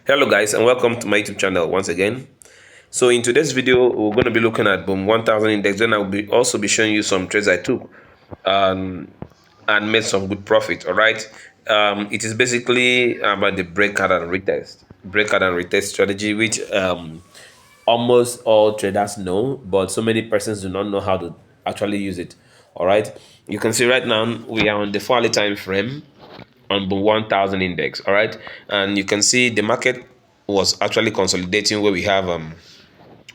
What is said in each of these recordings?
Hello guys, and welcome to my YouTube channel once again. So in today's video we're going to be looking at boom 1000 index. Then I'll also be showing you some trades I took um, and made some good profit. All right. It is basically about the breakout and retest strategy, which almost all traders know, but so many persons do not know how to actually use it. All right. You can see right now we are on the 4-hourly time frame on the 1000 index. All right, and you can see the market was actually consolidating where we have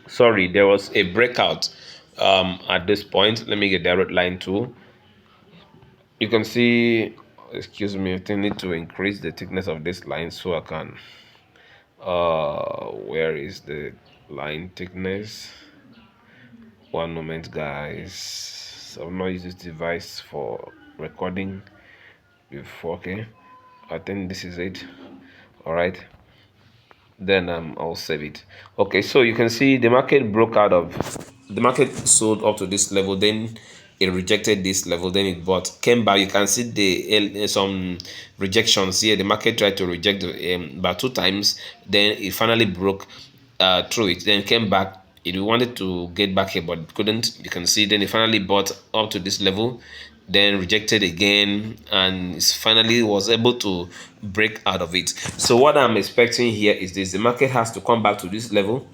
sorry, there was a breakout at this point. Let me get direct line tool. You can see, excuse me, I need to increase the thickness of this line so I can where is the line thickness? One moment guys, I've not used this device for recording before. Okay, I think this is it. All right, then I'll save it. Okay, so you can see the market broke out of the market sold up to this level, then it rejected this level, then it bought, came back. You can see the some rejections here. The market tried to reject about 2 times, then it finally broke through it, then came back. It wanted to get back here but couldn't. You can see then it finally bought up to this level, then rejected again, and finally was able to break out of it. So what I'm expecting here is this: the market has to come back to this level.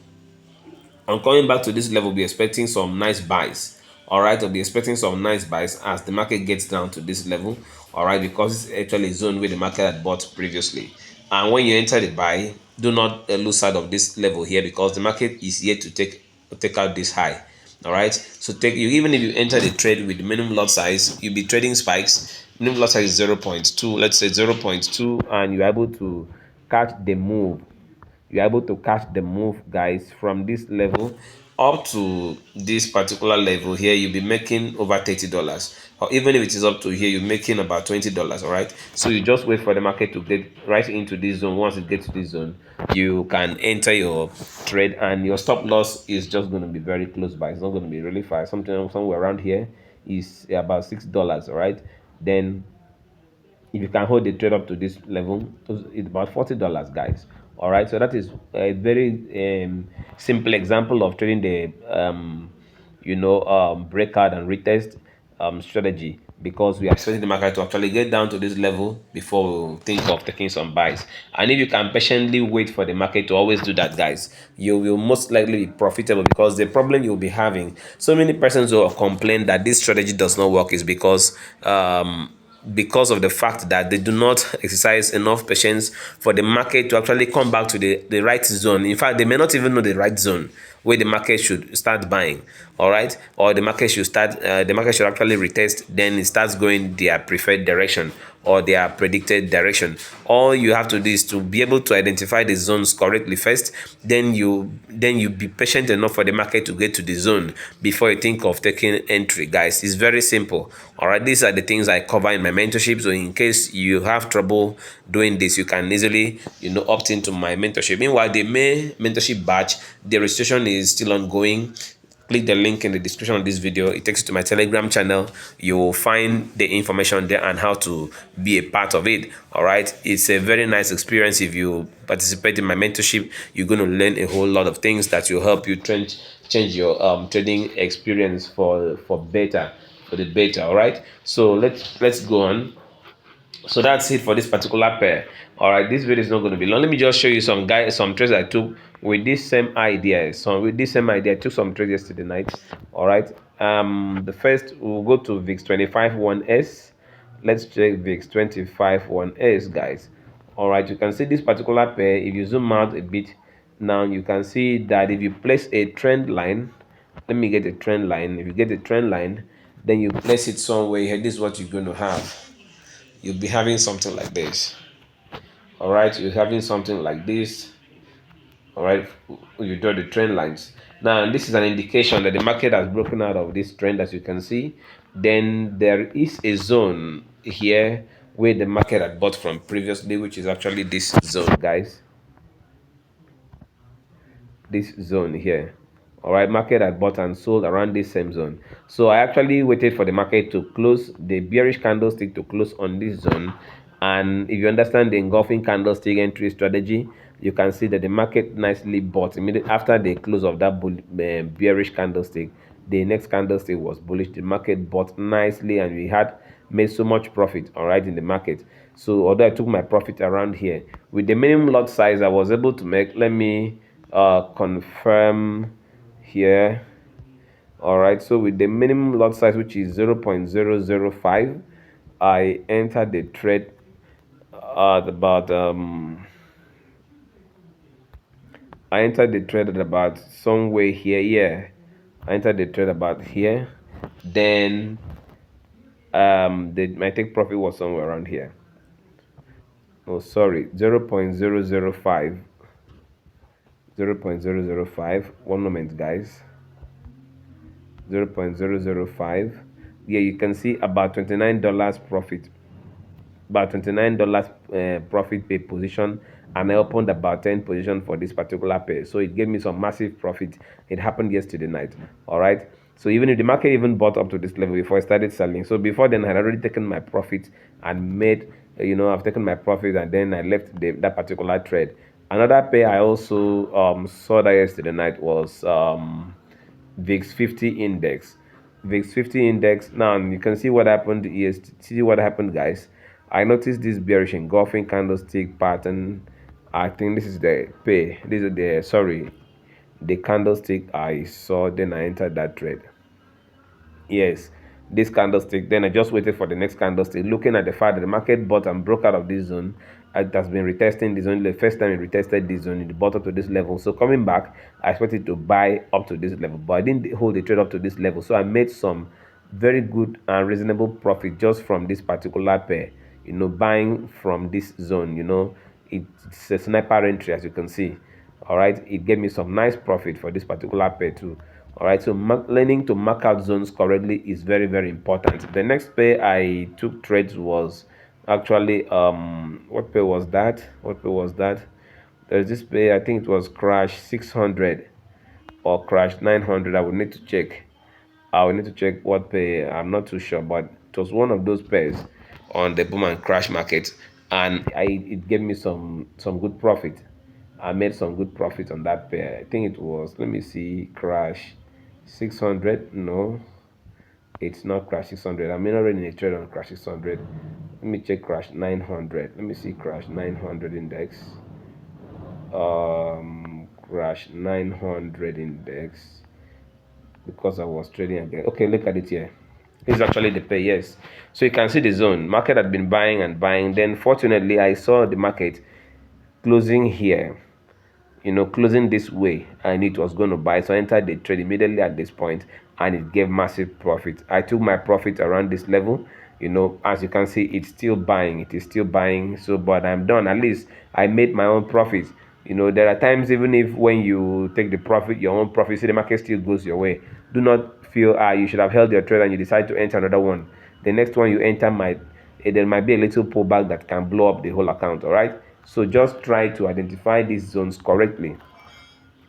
On coming back to this level, be expecting some nice buys. All right, I'll be expecting some nice buys as the market gets down to this level. All right, because it's actually a zone where the market had bought previously. And when you enter the buy, do not lose sight of this level here, because the market is yet to take out this high. All right, so take you, even if you enter the trade with the minimum lot size, you'll be trading spikes. Minimum lot size is 0.2, let's say 0.2, and you're able to catch the move. You're able to catch the move, guys, from this level up to this particular level here. You'll be making over $30, or even if it is up to here, you're making about $20. All right, so you just wait for the market to get right into this zone. Once it gets to this zone, you can enter your trade, and your stop loss is just going to be very close by. It's not going to be really far. Something somewhere around here is about $6. All right, then if you can hold the trade up to this level, it's about $40, guys. All right, so that is a very simple example of trading the breakout and retest strategy, because we are expecting the market to actually get down to this level before we think of taking some buys. And if you can patiently wait for the market to always do that, guys, you will most likely be profitable. Because the problem you'll be having, so many persons will complain that this strategy does not work, is because of the fact that they do not exercise enough patience for the market to actually come back to the right zone. In fact, they may not even know the right zone where the market should start buying. All right, or the market should actually retest, then it starts going their preferred direction or their predicted direction. All you have to do is to be able to identify the zones correctly first. Then you be patient enough for the market to get to the zone before you think of taking entry, guys. It's very simple. All right, these are the things I cover in my mentorship. So in case you have trouble doing this, you can easily opt into my mentorship. Meanwhile, the May mentorship batch, the registration is still ongoing. Click the link in the description of this video. It takes you to my Telegram channel. You will find the information there and how to be a part of it. All right, it's a very nice experience. If you participate in my mentorship, you're going to learn a whole lot of things that will help you change your trading experience for the better. All right, so let's go on. So that's it for this particular pair. All right, this video is not going to be long. Let me just show you some trades I took with this same idea. So with this same idea, I took some trades yesterday night. All right, the first, we'll go to VIX 25 1S. Let's check VIX 25 1S, guys. All right, you can see this particular pair. If you zoom out a bit now, you can see that if you place a trend line, let me get a trend line. If you get a trend line, then you place it somewhere here. This is what you're going to have. You'll be having something like this. All right, you're having something like this. All right, you draw the trend lines. Now this is an indication that the market has broken out of this trend, as you can see. Then there is a zone here where the market had bought from previously, which is actually this zone, guys. This zone here. All right, market had bought and sold around this same zone. So I actually waited for the market to close, the bearish candlestick to close on this zone, And if you understand the engulfing candlestick entry strategy, you can see that the market nicely bought immediately after the close of that bearish candlestick. The next candlestick was bullish. The market bought nicely, and we had made so much profit, all right, in the market. So although I took my profit around here with the minimum lot size, I was able to make, let me confirm here. All right, so with the minimum lot size, which is 0.005, I entered the trade at about I entered the trade at about somewhere here. Yeah, I entered the trade about here. Then my take profit was somewhere around here. Oh, sorry, 0.005. 0.005. One moment, guys. 0.005. Yeah, you can see about $29 profit, about $29 profit per position, and I opened about 10 position for this particular pair, so it gave me some massive profit. It happened yesterday night. All right, so even if the market even bought up to this level before I started selling, so before then I had already taken my profit and made, I've taken my profit, and then I left that particular trade. Another pair I also saw that yesterday night was VIX 50 index. VIX 50 index. Now you can see what happened. Yes, see what happened, guys. I noticed this bearish engulfing candlestick pattern. I think this is the pay. This is the, sorry, the candlestick I saw. Then I entered that trade. Yes, this candlestick. Then I just waited for the next candlestick, looking at the fact that the market bought and broke out of this zone. It has been retesting this zone. The first time it retested this zone, it bought up to this level. So coming back, I expected to buy up to this level, but I didn't hold the trade up to this level. So I made some very good and reasonable profit just from this particular pair. Buying from this zone. It's a sniper entry, as you can see. All right, it gave me some nice profit for this particular pair too. All right, so learning to mark out zones correctly is very, very important. The next pair I took trades was actually what pair was that? There's this pair, I think it was crash 600 or crash 900. I would need to check. I will need to check what pair. I'm not too sure, but it was one of those pairs on the boom and crash market, and it gave me some good profit. I made some good profit on that pair. I think it was, let me see, crash 600. No, it's not crash 600. I'm already in a trade on crash 600. Let me check crash 900. Let me see crash 900 index. Crash 900 index, because I was trading again. Okay, look at it here. This is actually the pair, yes. So you can see the zone. Market had been buying and buying. Then fortunately, I saw the market closing here, closing this way, and it was going to buy. So I entered the trade immediately at this point, and it gave massive profit. I took my profit around this level. As you can see, it's still buying. It is still buying. So, but I'm done. At least I made my own profit. There are times, even if when you take the profit, your own profit, see the market still goes your way. Do not feel you should have held your trade and you decide to enter another one. The next one you enter there might be a little pullback that can blow up the whole account. All right. So just try to identify these zones correctly.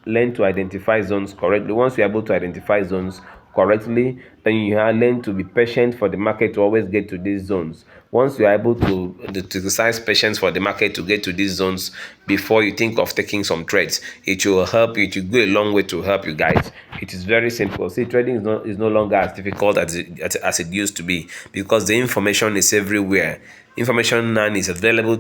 Learn to identify zones correctly. Once you're able to identify zones correctly, then you learn to be patient for the market to always get to these zones. Once you're able to exercise patience for the market to get to these zones before you think of taking some trades, it will help you. It will go a long way to help you guys. It is very simple. See, trading is no longer as difficult as it used to be, because the information is everywhere. Information now is available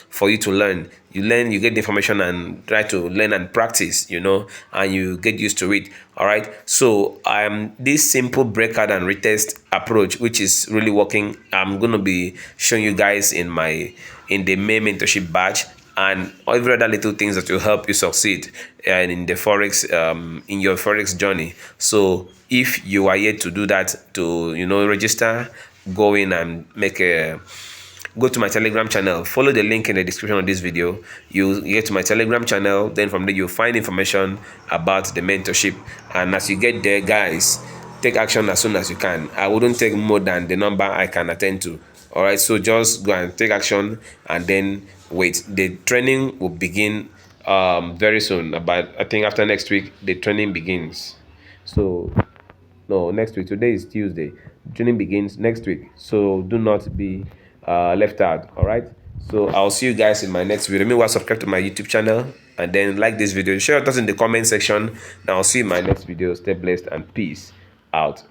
for you to learn. You get the information and try to learn and practice, and you get used to it. All right. So this simple breakout and retest approach, which is really working, I'm gonna be showing you guys in the May mentorship batch, and every other little things that will help you succeed and in the forex in your forex journey. So if you are yet to do that, to register, go in and go to my Telegram channel. Follow the link in the description of this video. You get to my Telegram channel. Then from there, you'll find information about the mentorship. And as you get there, guys, take action as soon as you can. I wouldn't take more than the number I can attend to. All right. So just go and take action, and then wait. The training will begin very soon. About, I think after next week, the training begins. So no, next week. Today is Tuesday. Training begins next week. So do not be left out. All right. So I'll see you guys in my next video. Meanwhile, subscribe to my YouTube channel and then like this video. Share your thoughts in the comment section. Now I'll see you in my next video. Stay blessed and peace out.